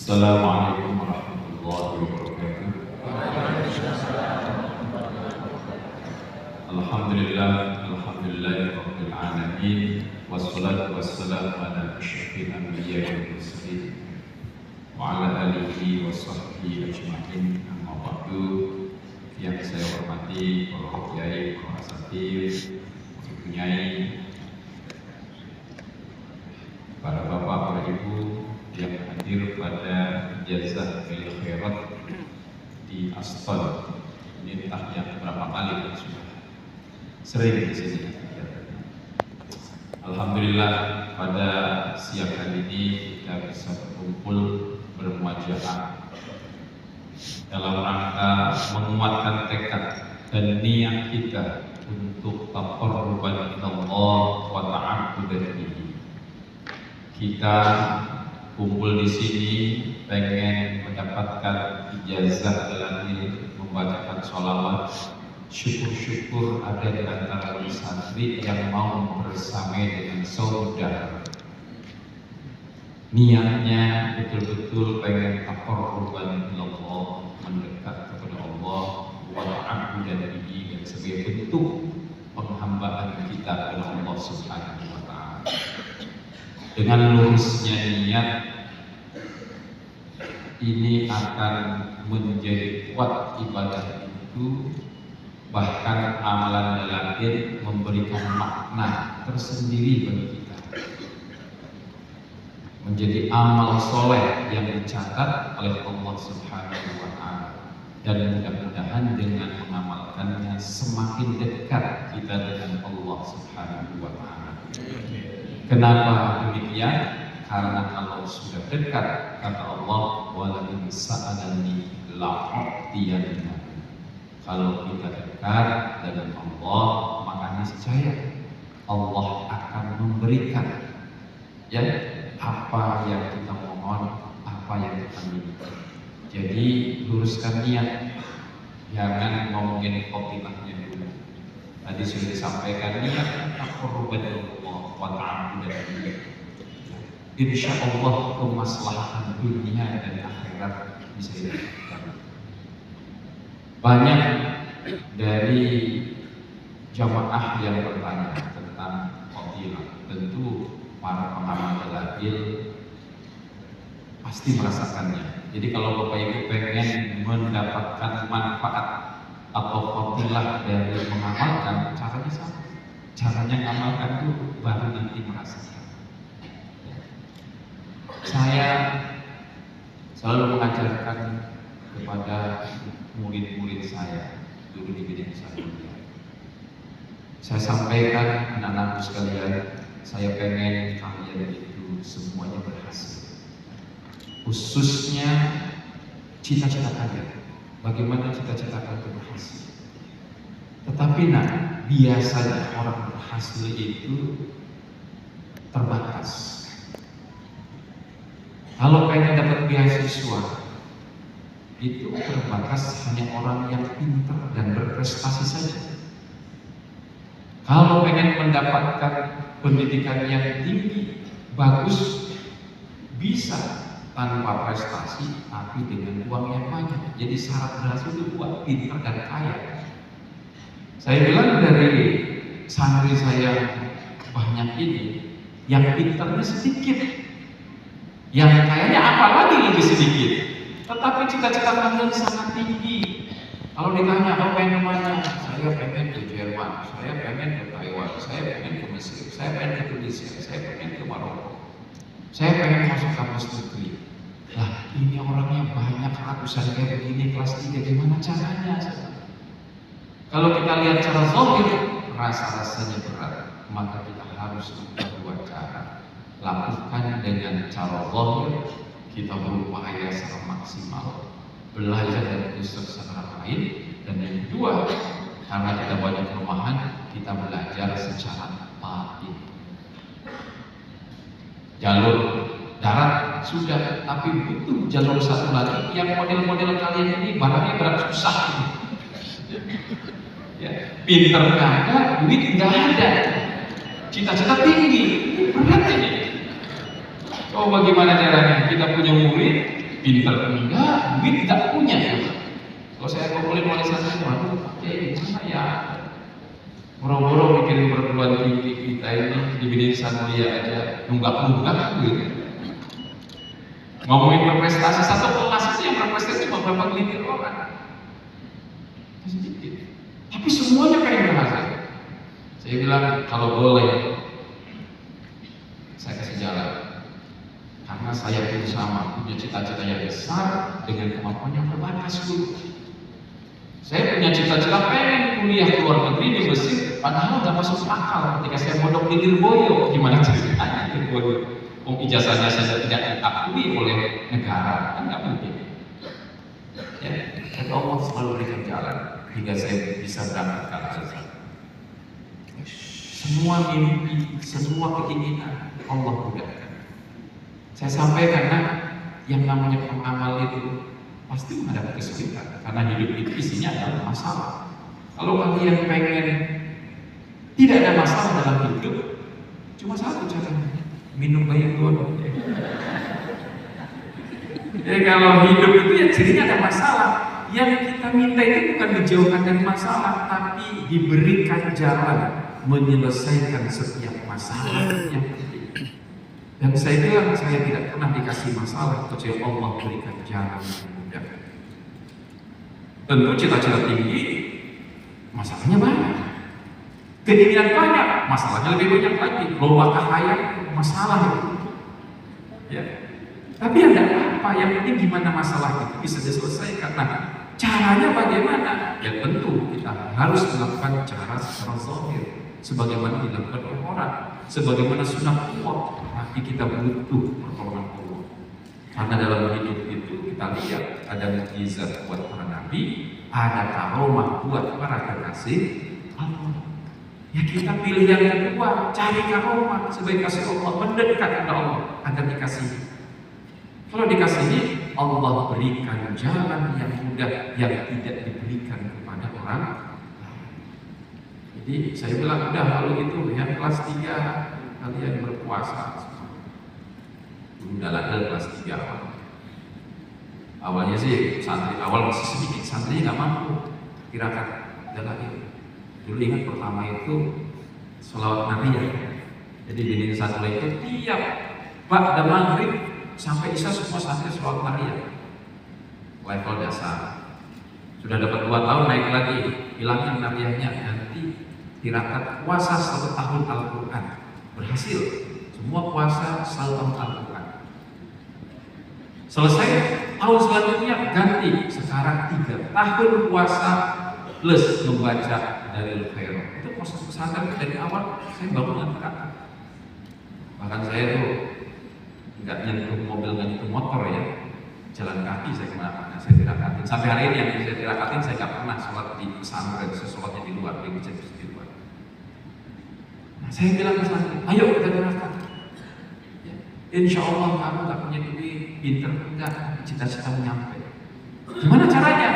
Assalamualaikum warahmatullahi wabarakatuh. Alhamdulillahirabbil alamin wassalatu wassalamu ala asyrofil anbiya'i wal mursalin wa ala alihi wa sahbihi ajma'in. Amma ba'du. Yang saya hormati para kiai, para asatidz, kiai, para bapak, para ibu yang hadir pada ijazah bil khairat di Asfal. Ini entah yang berapa kali sudah sering di sini. Alhamdulillah pada siang hari ini kita bisa berkumpul bermuajahah dalam rangka menguatkan tekad dan niat kita untuk taqarruban ilallah wa ta'abbudan bihi. Kita kumpul di sini pengen mendapatkan ijazah dalam diri membacakan sholawat. Syukur-syukur ada di antara santri yang mau bersama dengan saudara. Niatnya betul-betul pengen taqarruban ilallah, mendekat kepada Allah wa ta'abbudan bihi, dan sebagai bentuk penghambaan kita kepada Allah Subhanahu wa ta'ala. Dengan lurusnya niat ini akan menjadi kuat ibadah itu, bahkan amalan lahir memberikan makna tersendiri bagi kita, menjadi amal soleh yang dicatat oleh Allah Subhanahu wa ta'ala, dan mudah-mudahan dengan mengamalkannya semakin dekat kita dengan Allah Subhanahu wa ta'ala. Kenapa demikian? Karena kalau sudah dekat, kata Allah, wala in sa'alani la'u'tiyanna. Kalau kita dekat dengan Allah, maka niscaya Allah akan memberikan ya apa yang kita mohon, apa yang kita minta. Jadi luruskan niat, jangan ngomongin khotimahnya dulu. Tadi sudah disampaikan niat taqarruban Allah wa ta'abbudan bihi. Insyaallah kemaslahatan dunia dan akhirat bisa didapatkan. Banyak dari jamaah yang bertanya tentang fadilah. Tentu para pengamal dalil pasti merasakannya. Jadi kalau Bapak Ibu pengen mendapatkan manfaat atau fadilah dari mengamalkan, caranya sama. Caranya mengamalkan itu baru nanti merasakan. Saya selalu mengajarkan kepada murid-murid saya dulu di bidang saya. Saya sampaikan, anak-anakku sekalian, saya pengen kalian itu semuanya berhasil. Khususnya cita-cita kalian. Bagaimana cita-cita kalian berhasil? Tetapi biasanya orang berhasil itu terbatas. Kalau pengen dapat beasiswa, itu terbatas hanya orang yang pintar dan berprestasi saja. Kalau pengen mendapatkan pendidikan yang tinggi, bagus, bisa tanpa prestasi, tapi dengan uang yang banyak. Jadi syarat berhasil itu buat pintar dan kaya. Saya bilang dari santri saya banyak ini, yang pintarnya sedikit, yang kayaknya apalagi lebih sedikit, tetapi cita-cita kalian sangat tinggi. Kalau ditanya, "Oh, pengen kemana?" Saya pengen ke Jerman, saya pengen ke Taiwan, saya pengen ke Mesir, saya pengen ke Indonesia, saya pengen ke Maroko, saya pengen masuk kampus negeri. Lah, ini orangnya banyak, ratusan kayak begini, kelas 3, gimana caranya? Kalau kita lihat cara zahir, rasa-rasanya berat, maka kita harus membuat cara. Lakukan dengan cara zahir, kita berupaya secara maksimal, belajar dari Ustaz secara lain, dan yang kedua, karena kita banyak kelemahan, kita belajar secara batin. Jalur darat sudah, tapi butuh jalur satu lagi yang model-model kalian ini barangnya berat susah. Ya, pinter nggak ada, duit nggak ada, cita-cita tinggi, berat ini. Oh, bagaimana caranya? Kita punya murid, pintar enggak, duit tidak punya ya. Kalau saya kumpulin warisan saya, waduh, gimana ya? Boro-boro mikirin perguruan tinggi kita ini di Bidin Samulia aja, nunggak-nunggak gitu. Ngomongin berprestasi, satu kelas itu yang berprestasi cuma berapa gelintir orang. Sedikit. Tapi semuanya pengen berhasil. Saya bilang kalau boleh, saya kasih jalan. Karena saya pun sama, punya cita-cita yang besar dengan kemampuan yang terbatas dulu. Saya punya cita-cita pengen kuliah ke luar negeri di Mesir, padahal nggak masuk akal ketika saya mondok di Lirboyo. Gimana ceritanya Lirboyo? Ijazahnya saja tidak diakui oleh negara, kan nggak mungkin. Ya, dan Allah selalu berikan jalan hingga saya bisa berangkat ke Al-Azhar. Semua mimpi, semua keinginan Allah mudahkan. Saya sampaikan, karena yang namanya pengamal itu pasti menghadapi kesulitan, karena hidup itu isinya adalah masalah. Kalau kalian pengen tidak ada masalah dalam hidup, cuma satu caranya, minum baygon. Jadi kalau hidup itu ya jadinya ada masalah. Yang kita minta itu bukan dijauhkan dari masalah, tapi diberikan jalan menyelesaikan setiap masalah yang penting. Dan saya bilang saya tidak pernah dikasih masalah kecuali Allah berikan jalan yang mudah. Tentu cita-cita tinggi, masalahnya banyak. Keinginan banyak, masalahnya lebih banyak lagi. Lomba kekayaan, masalah itu. Ya. Tapi ada apa? Yang penting gimana masalah itu bisa diselesaikan. Nah, caranya bagaimana? Ya tentu kita harus melakukan cara secara zahir, sebagaimana dilakukan oleh orang, sebagaimana sunnah Allah. Tapi kita butuh pertolongan Allah. Karena dalam hidup itu kita lihat ada mukjizat buat para nabi, ada karomah buat para kekasih Allah. Ya kita pilih yang kedua, cari karomah sebagai kasih Allah, mendekat kepada Allah agar dikasih. Kalau dikasih ini, Allah berikan jalan yang mudah yang tidak diberikan kepada orang. Jadi saya bilang udah kalau gitu yang kelas 3 kalian berpuasa. Udah lah kelas 3 awal. Awalnya sih santri awal masih sedikit, santri nggak mampu kirakan udah lagi. Dulu ingat pertama itu sholawat Nabi ya. Jadi di satu itu tiap ba'da maghrib sampai isya semua santri sholawat Nabi ya. Level dasar. Sudah dapat 2 tahun naik lagi, hilangnya Nabiahnya ganti tirakat puasa 1 tahun Al-Quran. Berhasil. Semua puasa 1 tahun Al-Quran. Selesai tahun selanjutnya ganti, sekarang 3 tahun puasa plus membaca dari Al-Khairah. Itu proses pesantren dari awal saya baru mengatakan. Bahkan saya tuh nggak nyentuh mobil, nggak nyentuh motor ya, jalan kaki saya kemana-mana, saya tirakatin. Sampai hari ini yang saya tirakatin saya nggak pernah sholat di pesantren, saya sholatnya di luar, di masjid di luar. Nah, saya bilang ke santri, ayo kita tirakat. Ya, insya Allah kamu nggak punya duit, pinter enggak, cita-cita nyampe. Gimana caranya?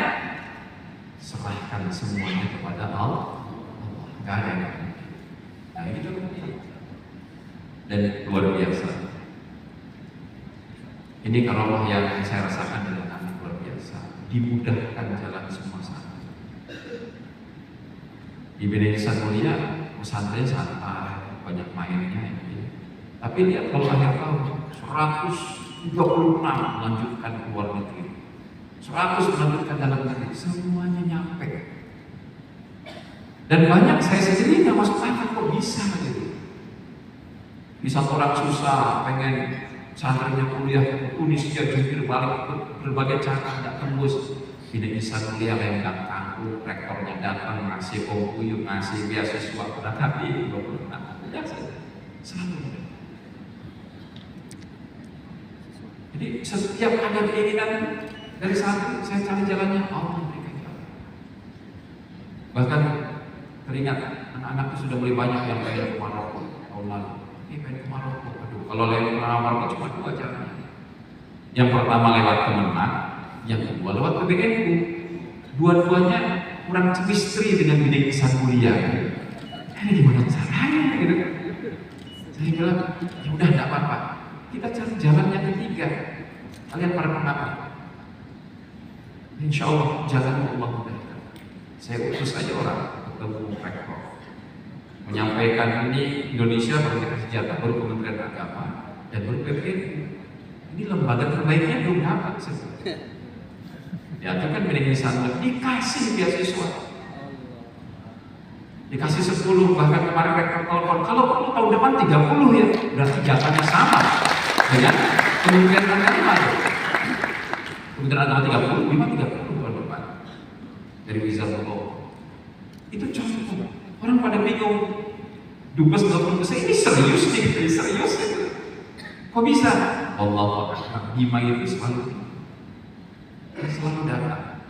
Serahkan semuanya kepada Allah. Nggak ada yang lain. Nah ini juga begini. Dan luar biasa. Ini karomah yang saya rasakan dengan anak luar biasa. Dimudahkan jalan semua santri. Di Bidin Samulia, pesantren santai, banyak mainnya. Ya. Tapi lihat kalau akhir tahun 126 melanjutkan ke luar negeri. 100 melanjutkan dalam negeri, semuanya nyampe. Dan banyak saya sendiri nggak masuk akal kok bisa gitu. Bisa orang susah, pengen santrinya kuliah ke Tunisia, jungkir balik berbagai cara nggak tembus. Tidak bisa kuliah lengkap tangguh, rektornya datang ngasih pokuyuk, ngasih beasiswa pada kami 26. Ya selalu. Jadi setiap ada keinginan dari santri, saya cari jalannya, Allah berikan jalan. Bahkan teringat anak-anak itu sudah mulai banyak yang pengen ke Maroko tahun lalu. Ini pengen ke Maroko, aduh, kalau lewat Maroko cuma 2 jalan. Yang pertama lewat Kemenang, yang kedua lewat PBNU. Dua-duanya kurang chemistry dengan Bidin Samulia. Ini gimana caranya gitu? Saya bilang, ya udah enggak apa-apa. Kita cari jalan yang ketiga. Kalian para pengamat, Insya Allah jalan Allah mudahkan. Saya utus aja orang ketemu rektor, menyampaikan ini Indonesia baru dikasih jatah, baru Kementerian Agama dan baru PPNU. Ini lembaga terbaiknya belum dapat sebenarnya. Ya itu kan manajemen sangat dikasih beasiswa, dikasih 10, bahkan kemarin rektor telepon kalau perlu tahun depan 30 ya, berarti jatahnya sama dengan Kementerian Agama. Kementerian Agama 30, 30 tahun depan dari Wizardullah. Itu contoh. Orang pada bingung. Dubes ini serius nih, serius. Kok bisa? Allah Bima itu selalu datang.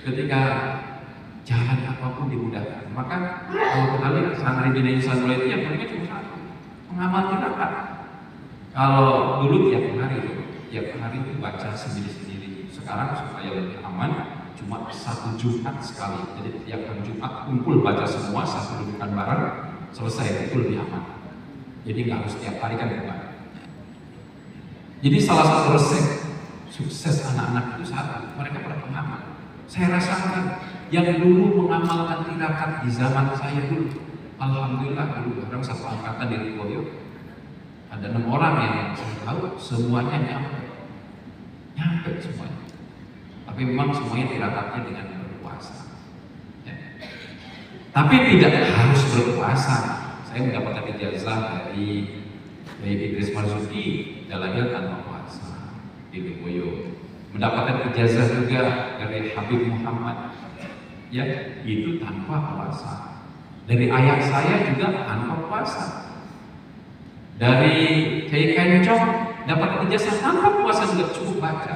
Ketika jalan apapun dimudahkan. Maka kalau kita lihat santri Bina Insan Mulai itu yang mereka cuma satu, mengamati rapat. Kalau dulu tiap hari itu baca sendiri-sendiri. Sekarang supaya lebih aman, cuma 1 Jumat sekali. Jadi tiap hari Jumat kumpul baca semua, satu dudukan bareng, selesai, itu lebih aman. Jadi nggak harus tiap hari kan bukan. Jadi salah satu resep sukses anak-anak itu satu, mereka pada pengamal. Saya rasakan yang dulu mengamalkan tirakat di zaman saya dulu, alhamdulillah dulu orang satu angkatan di Riwoyo, ada 6 orang yang saya tahu semuanya nyampe semuanya. Tapi memang semuanya tirakatnya dengan berpuasa. Ya. Tapi tidak harus berpuasa. Saya mendapatkan ijazah dari Idris Marzuki Dalagil tanpa puasa di Riwoyo. Mendapatkan ijazah juga dari Habib Muhammad, ya itu tanpa puasa. Dari ayah saya juga tanpa puasa. Dari Kiai Kencong dapat ijazah tanpa puasa juga cukup baca.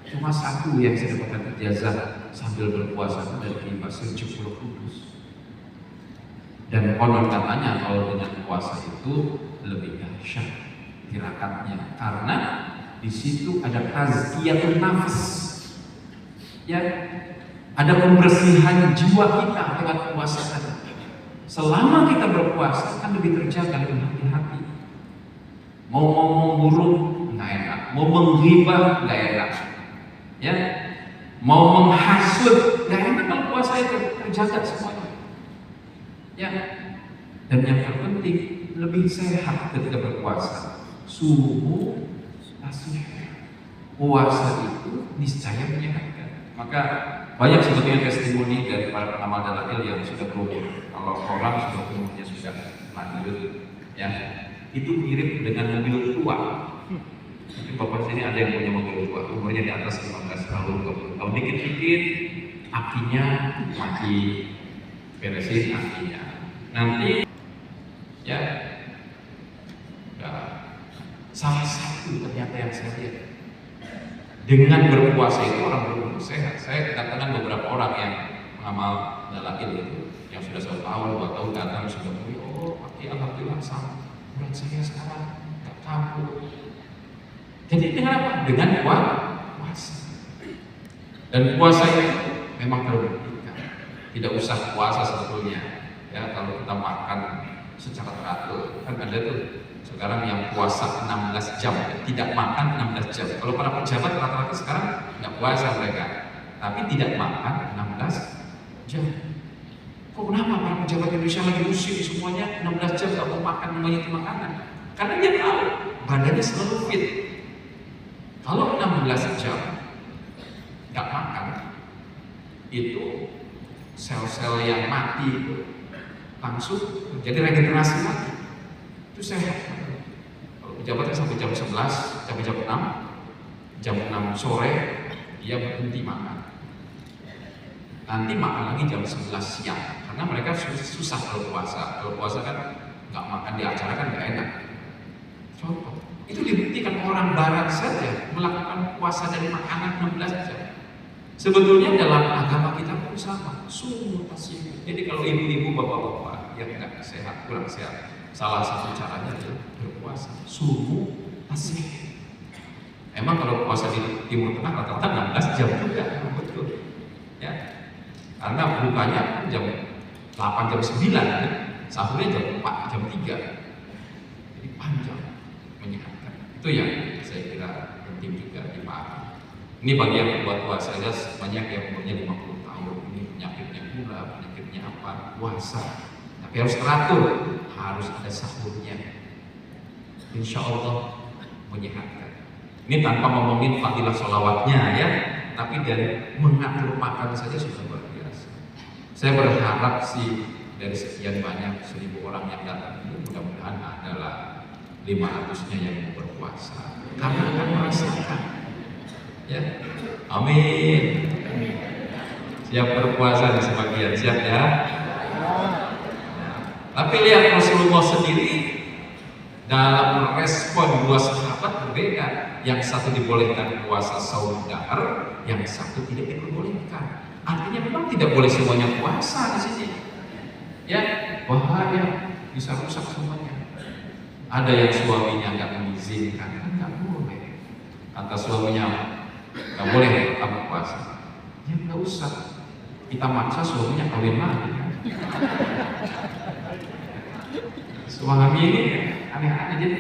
Cuma satu yang saya dapatkan ijazah sambil berpuasa dari Kiai Basir Jepul Kudus. Dan konon katanya kalau dengan puasa itu lebih dahsyat tirakatnya karena di situ ada tazkiyatun nafs, ya, ada pembersihan jiwa kita lewat puasa tadi. Selama kita berpuasa kan lebih terjaga, lebih hati-hati. Mau ngomong buruk nggak enak, mau menghibah nggak enak, ya, mau menghasut nggak enak. Kalau puasa itu terjaga semuanya, ya. Dan yang terpenting lebih sehat ketika berpuasa. Subuh tasbih. Puasa itu niscaya menyehatkan. Maka banyak sebetulnya testimoni dari para pengamal dalil yang sudah berumur. Kalau orang sudah umurnya sudah lanjut, ya, itu mirip dengan mobil tua. Mungkin bapak sini ada yang punya mobil tua, umurnya di atas 15 tahun, 20 tahun, dikit-dikit akinya mati, beresin akinya. Nanti, ya, salah satu ternyata yang saya lihat dengan berpuasa itu orang berumur sehat. Saya katakan beberapa orang yang mengamal dalil itu yang sudah 1 tahun, 2 tahun datang sudah mulai, oh, pakai alhamdulillah sama berat saya sekarang nggak kampuh. Jadi dengan apa? Dengan puasa. Dan puasa itu memang terbuktikan. Tidak usah puasa sebetulnya. Ya, kalau kita makan secara teratur, kan ada tuh sekarang yang puasa 16 jam, tidak makan 16 jam. Kalau para pejabat rata-rata sekarang nggak puasa mereka, tapi tidak makan 16 jam. Kok kenapa para pejabat Indonesia lagi usia semuanya 16 jam nggak mau makan banyak makanan? Karena dia tahu badannya selalu fit. Kalau 16 jam nggak makan, itu sel-sel yang mati itu langsung terjadi regenerasi lagi. Itu sehat. Kalau pejabatnya sampai jam 11, sampai jam 6 sore dia berhenti makan. Nanti makan lagi jam 11 siang karena mereka susah kalau puasa. Kalau puasa kan nggak makan di acara kan nggak enak. Contoh, itu dibuktikan orang barat saja melakukan puasa dari makanan 16 jam. Sebetulnya dalam agama kita pun sama, sumur tasbih. Jadi kalau ibu-ibu, bapak-bapak yang nggak sehat, kurang sehat, salah satu caranya adalah berpuasa, sumur tasbih. Emang kalau puasa di Timur Tengah rata-rata 16 jam juga, betul. Ya, karena bukanya jam 8, jam 9, ya. Sahurnya jam 4, jam 3. Jadi panjang, menyehatkan. Itu yang saya kira penting juga dipahami. Ini bagi yang tua-tua saja, banyak yang umurnya 50 tahun. Ini penyakitnya gula, penyakitnya apa, puasa. Tapi harus teratur, harus ada sahurnya. Insya Allah menyehatkan. Ini tanpa ngomongin fadilah sholawatnya ya, tapi dari mengatur makan saja sudah luar biasa. Saya berharap sih dari sekian banyak 1.000 orang yang datang ini mudah-mudahan adalah 500-nya yang mau berpuasa, karena akan merasakan. Ya, amin. Siap berpuasa di sebagian, siap ya. Tapi lihat Rasulullah sendiri dalam respon dua sahabat berbeda. Yang satu dibolehkan puasa saum dahar, yang satu tidak diperbolehkan. Artinya memang tidak boleh semuanya puasa di sini. Ya, bahaya, bisa rusak semuanya. Ada yang suaminya nggak mengizinkan, nggak boleh. Kata suaminya, nggak boleh kamu puasa. Ya nggak usah. Kita maksa suaminya kawin lagi. Suami ini aneh-aneh, jadi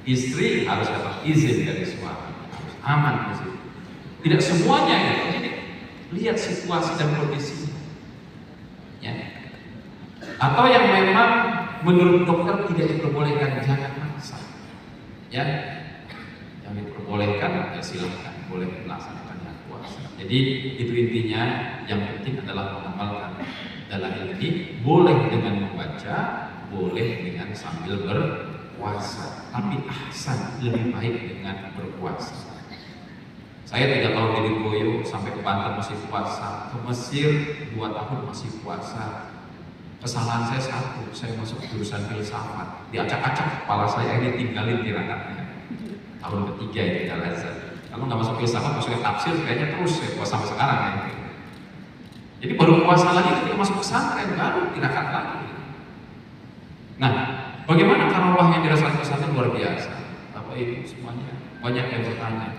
istri harus dapat izin dari suami, harus aman di situ. Tidak semuanya ya. Jadi lihat situasi dan kondisi. Ya. Atau yang memang menurut dokter tidak diperbolehkan, jangan maksa. Ya, yang diperbolehkan ya silahkan, boleh melaksanakan yang puasa. Jadi itu intinya, yang penting adalah mengamalkan dalil ini. Boleh dengan membaca, boleh dengan sambil berpuasa, tapi ahsan, lebih baik dengan berpuasa. Saya 3 tahun di Lirboyo, sampai ke Banten masih puasa, ke Mesir 2 tahun masih puasa. Kesalahan saya satu, saya masuk jurusan filsafat, diacak-acak kepala saya, ini tinggalin tirakatnya. Tahun ketiga itu Al-Azhar. Kalau nggak masuk filsafat, masuk ke tafsir, kayaknya terus saya puasa sampai sekarang ya. Jadi baru puasa lagi ketika masuk pesantren, baru tirakat lagi. Nah, bagaimana karawah yang dirasakan pesantren luar biasa? Bapak Ibu semuanya, banyak yang bertanya,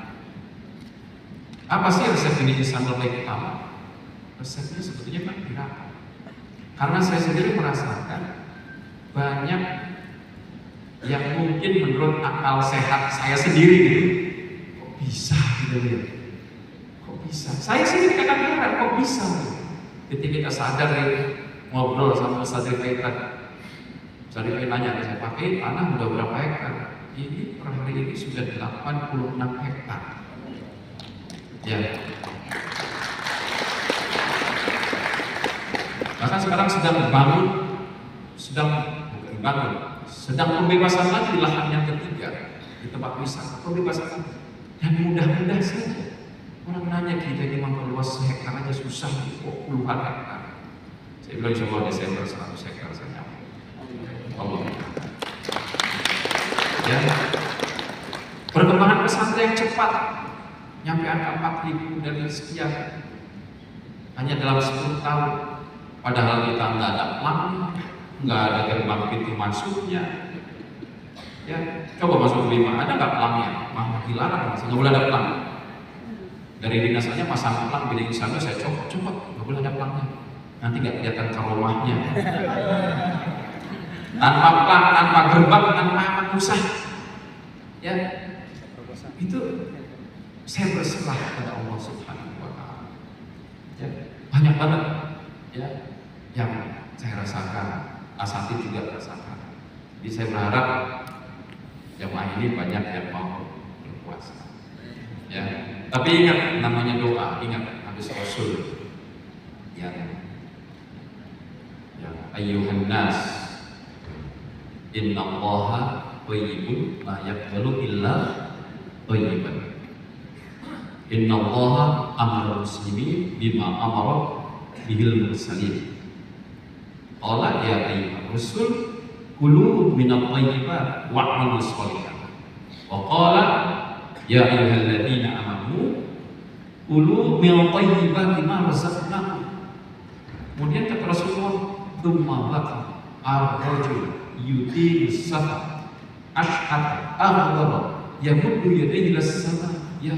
apa sih resep ini Sandal Baik Utama? Resepnya sebetulnya kan tirakat. Karena saya sendiri merasakan banyak yang mungkin menurut akal sehat saya sendiri gitu, kok bisa gitu ya? Kok bisa? Saya sendiri kadang-kadang heran, kok bisa? Gitu. Ketika kita sadar ya, ngobrol sama Ustaz Rifai tadi, Ustaz Rifai nanya, saya pakai tanah udah berapa hektar? Ini per hari ini sudah 86 hektar. Ya. Bahkan sekarang sedang pembebasan lagi di lahan yang ketiga di tempat wisata, pembebasan lagi. Dan mudah-mudah saja. Orang nanya kita ini memperluas hektar aja susah, kok puluhan hektar. Saya bilang insya Allah Desember 100 hektar saja. Allah. Ya. Perkembangan pesantren yang cepat, nyampe angka 4.000 dari sekian hanya dalam 10 tahun. Padahal kita nggak ada pelangnya, nggak ada gerbang pintu masuknya. Ya, coba masuk ke 5, ada nggak pelangnya? Mah dilarang, nggak boleh ada pelang. Dari dinas saja pasang pelang, bilang sana saya coba, nggak boleh ada pelangnya. Nanti nggak kelihatan karomahnya. Tanpa pelang, tanpa gerbang, tanpa manusia. Ya, itu saya berserah kepada Allah Subhanahu Wa Taala. Ya, banyak banget. Ya, yang saya rasakan, Asati juga rasakan. Jadi saya berharap jamaah ini banyak yang mau berpuasa. Ya, tapi ingat namanya doa, ingat hadis Rasul yang ayyuhan nas innallaha thayyibun la yaqbalu illa thayyiban. Innallaha amara muslimin bima amara bihil mursalin. Qala ya ayyuhar rasul kulu minat thayyibat wa'malu sholihan. Wa qala ya ayyuhalladzina amanu kulu min thayyibati ma razaqnakum. Kemudian kata Rasulullah, "Tsumma baqa ar-rajul yutilu safar ashhad aghdara yamuddu yadayhi lis-sama ya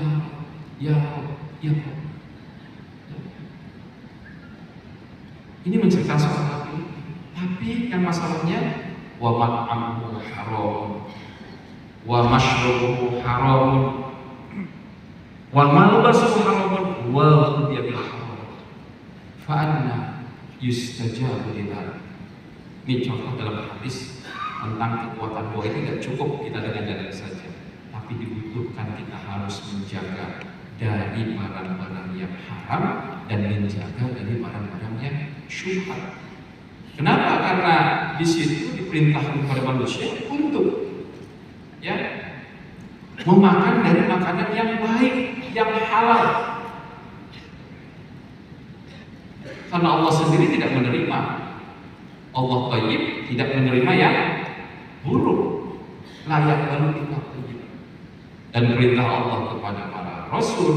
Ini menceritakan soal laki, tapi yang masalahnya wa mat'amuhu haram wa mashrubuhu haram Wal malbasu haramun wa ghudhiya bil haram. Fa anna yustajabu lidzalik. Ini contoh dalam hadis tentang kekuatan doa. Itu tidak cukup kita dengan dalil saja, tapi dibutuhkan kita harus menjaga dari barang-barang yang haram dan menjaga dari barang-barang yang syubhat. Kenapa? Karena di situ diperintahkan kepada manusia untuk memakan dari makanan yang baik, yang halal. Karena Allah sendiri tidak menerima, Allah thayyib, tidak menerima yang buruk. Layak baru kita thayyib. Dan perintah Allah kepada para rasul,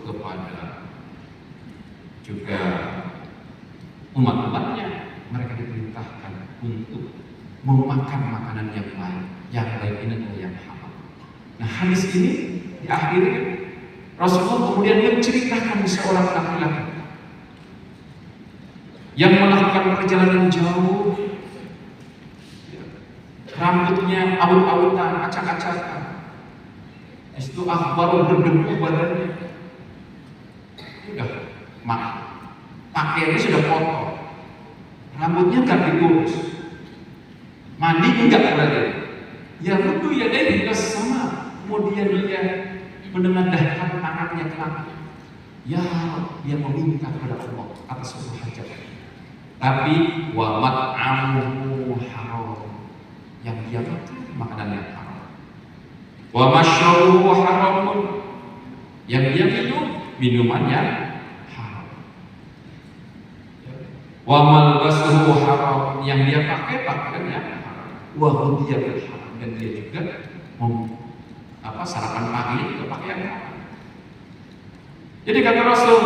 kepada juga umat-umatnya, mereka diperintahkan untuk memakan makanan yang baik. Yang baik ini adalah yang halal. Nah, hadis ini diakhiri Rasulullah kemudian menceritakan seorang laki-laki yang melakukan perjalanan jauh, rambutnya awut-awutan, acak-acakan, itu baru berdebu badannya, sudah pakaiannya sudah kotor, rambutnya nggak diurus, mandi enggak berarti. Ya betul ya dari juga sama. Kemudian dia menengadahkan tangannya ke langit. Ya, dia meminta kepada Allah atas sebuah hajat. Tapi wa mat'amuhu haram. Yang dia makan makanan yang haram. Wa masyrabuhu haramun. Yang dia minum minuman yang haram. Wa malbasuhu haram. Yang dia pakai pakaian yang haram. Wa ghudhiya bil haram. Dan dia juga sarapan pagi juga pakai yang haram. Jadi kata Rasul,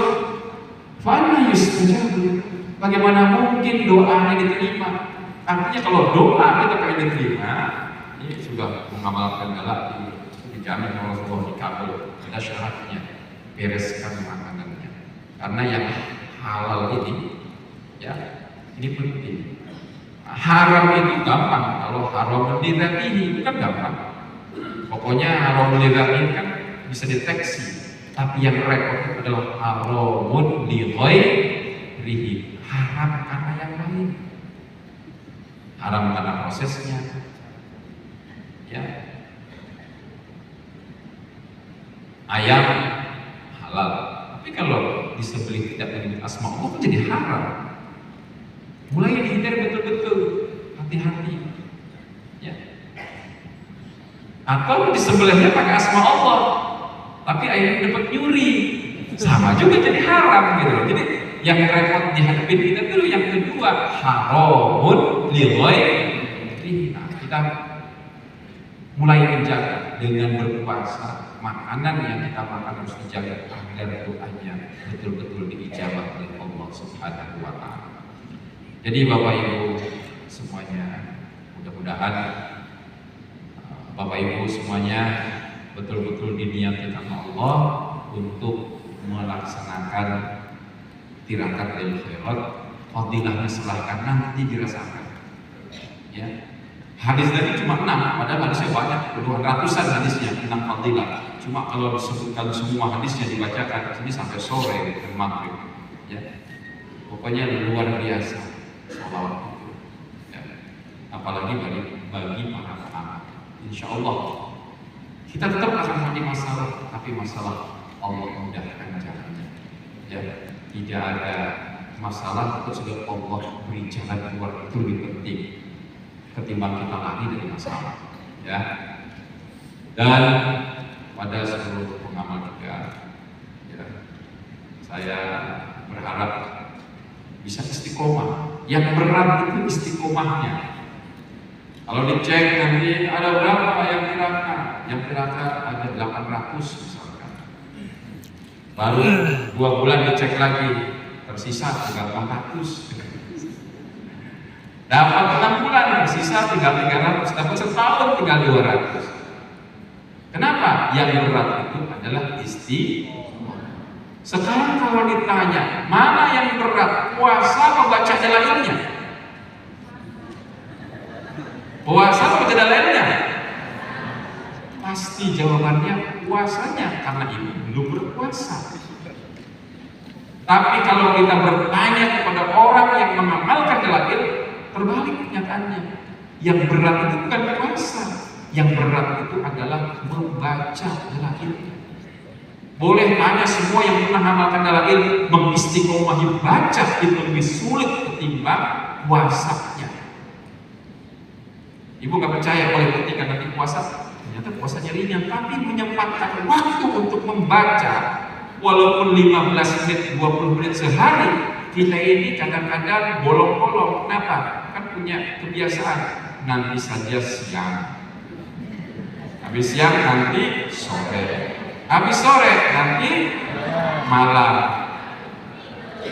fa'anna yustajabu. Bagaimana mungkin doanya diterima? Artinya kalau doa kita pengen diterima, ini sudah mengamalkan galak dijamin oleh Allah dikabul. Ada syaratnya, bereskan makanannya. Karena yang halal ini, ini penting. Haram itu gampang, kalau haram lidhatihi itu kan gampang. Pokoknya haram lidhatihi kan bisa deteksi. Tapi yang repot itu adalah haramun lighairihi. Haram karena yang lain. Haram karena prosesnya. Ayam halal. Tapi kalau disembelih tidak menyebut asma Allah itu jadi haram. Mulai dihindari betul-betul, hati-hati. Atau disembelihnya pakai asma Allah, tapi ayam dapat nyuri, sama juga jadi haram gitu. Jadi yang repot dihadapin kita dulu yang kedua, haramun lighairihi. Nah, kita mulai menjaga dengan berpuasa, makanan yang kita makan harus dijaga agar doanya betul-betul diijabah oleh Allah Subhanahu wa Ta'ala. Jadi Bapak Ibu semuanya, mudah-mudahan Bapak Ibu semuanya betul-betul diniatkan Allah untuk melaksanakan tirakat lil khairat. Fadilahnya silahkan nanti dirasakan. Hadis tadi cuma 6, padahal hadisnya banyak, puluhan ratusan hadisnya tentang fadilah. Cuma kalau disebutkan semua hadisnya dibacakan ini sampai sore dan maghrib. Pokoknya luar biasa. Salawat itu, apalagi bagi para anak. Insya Allah kita tetap akan punya masalah, tapi masalah Allah mudahkan jalannya. Tidak ada masalah itu sudah Allah beri jalan keluar, itu lebih penting ketimbang kita lari dari masalah. Dan pada seluruh pengamal juga, saya berharap bisa istiqomah. Yang berat itu istiqomahnya. Kalau dicek nanti ada berapa yang tirakat? Yang tirakat ada 800 misalkan. Baru 2 bulan dicek lagi, tersisa tinggal 400. Dapat 6 bulan, tersisa tinggal 300. Dapat setahun tinggal 200. Kenapa? Yang berat itu adalah istiqomah. Sekarang kalau ditanya, mana yang berat? Puasa atau baca dalailnya? Puasa atau baca dalailnya? Pasti jawabannya puasanya, karena ibu belum berpuasa. Tapi kalau kita bertanya kepada orang yang mengamalkan dalail, terbalik kenyataannya. Yang berat itu bukan puasa, yang berat itu adalah membaca dalail. Boleh tanya semua yang pernah mengamalkan dalail, mengistiqomahi baca itu lebih sulit ketimbang puasanya. Ibu nggak percaya boleh ketika nanti puasa, ternyata puasanya ringan, tapi menyempatkan waktu untuk membaca, walaupun 15 menit, 20 menit sehari. Kita ini kadang-kadang bolong-bolong. Kenapa? Kan punya kebiasaan, nanti saja siang, habis siang nanti sore, habis sore nanti malam,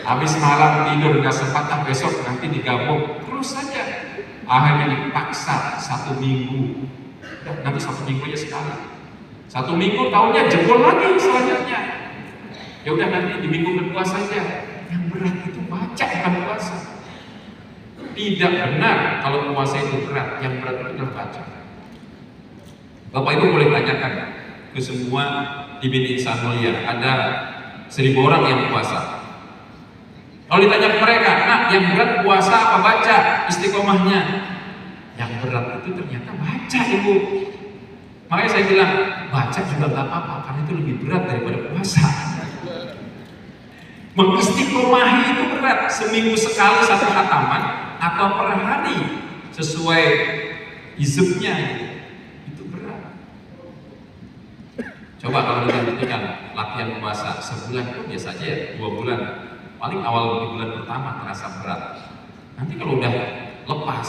habis malam tidur nggak sempat, besok nanti digabung, terus saja. Akhirnya dipaksa 1 minggu, nanti 1 minggu aja sekali, 1 minggu tahunya jebol lagi selanjutnya. Ya udah nanti di minggu kedua saja. Yang berat itu baca, bukan puasa. Tidak benar kalau puasa itu berat, yang berat itu adalah baca. Bapak Ibu boleh tanyakan ke semua di Bini Insan Mulia, ada 1000 orang yang puasa. Kalau ditanya ke mereka, nah yang berat puasa apa baca istiqomahnya? Yang berat itu ternyata baca, Ibu. Makanya saya bilang, baca juga gak apa-apa, karena itu lebih berat daripada puasa. Mengistiqomahi itu berat, seminggu sekali 1 khataman atau per hari sesuai hizbnya, itu berat. Coba kalau dibandingkan latihan puasa sebulan itu biasa aja ya, 2 bulan. Paling awal di bulan pertama terasa berat. Nanti kalau udah lepas